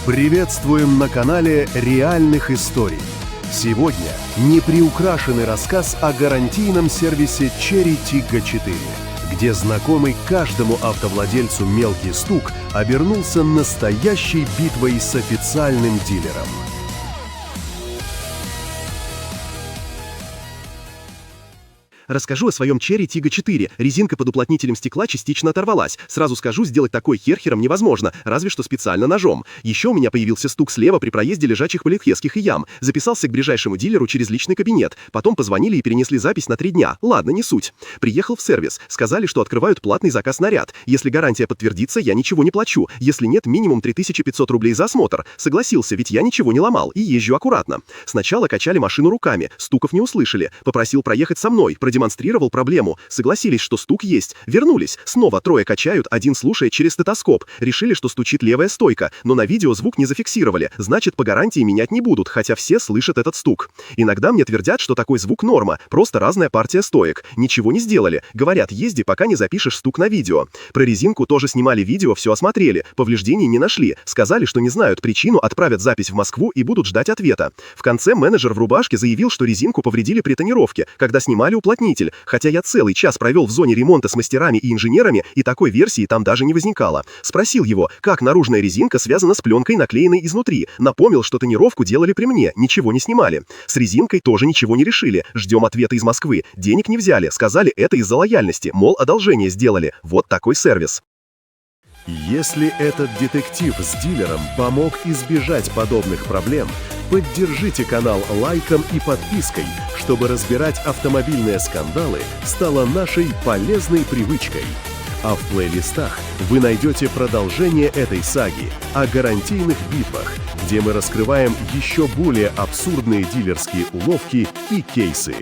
Приветствуем на канале реальных историй. Сегодня неприукрашенный рассказ о гарантийном сервисе Cherry Tiggo 4, где знакомый каждому автовладельцу мелкий стук обернулся настоящей битвой с официальным дилером. Расскажу о своем Cherry Tiggo 4. Резинка под уплотнителем стекла частично оторвалась. Сразу скажу, сделать такой херхером невозможно, разве что специально ножом. Еще у меня появился стук слева при проезде лежачих полицейских и ям. Записался к ближайшему дилеру через личный кабинет. Потом позвонили и перенесли запись на 3 дня. Ладно, не суть. Приехал в сервис. Сказали, что открывают платный заказ на ряд. Если гарантия подтвердится, я ничего не плачу. Если нет, минимум 3500 рублей за осмотр. Согласился, ведь я ничего не ломал и езжу аккуратно. Сначала качали машину руками. Стуков не услышали. Попросил проехать со мной. Демонстрировал проблему. Согласились, что стук есть. Вернулись. Снова 3 качают, 1 слушает через стетоскоп. Решили, что стучит левая стойка, но на видео звук не зафиксировали. Значит, по гарантии менять не будут, хотя все слышат этот стук. Иногда мне твердят, что такой звук норма, просто разная партия стоек. Ничего не сделали. Говорят, езди, пока не запишешь стук на видео. Про резинку тоже снимали видео, все осмотрели. Повреждений не нашли. Сказали, что не знают причину, отправят запись в Москву и будут ждать ответа. В конце менеджер в рубашке заявил, что резинку повредили при тонировке, когда снимали уплотнитель. Хотя я целый час провел в зоне ремонта с мастерами и инженерами, и такой версии там даже не возникало. Спросил его, как наружная резинка связана с пленкой, наклеенной изнутри. Напомнил, что тонировку делали при мне, ничего не снимали. С резинкой тоже ничего не решили. Ждем ответа из Москвы. Денег не взяли, сказали, это из-за лояльности, мол, одолжение сделали. Вот такой сервис. Если этот детектив с дилером помог избежать подобных проблем, поддержите канал лайком и подпиской, чтобы разбирать автомобильные скандалы стало нашей полезной привычкой. А в плейлистах вы найдете продолжение этой саги о гарантийных битвах, где мы раскрываем еще более абсурдные дилерские уловки и кейсы.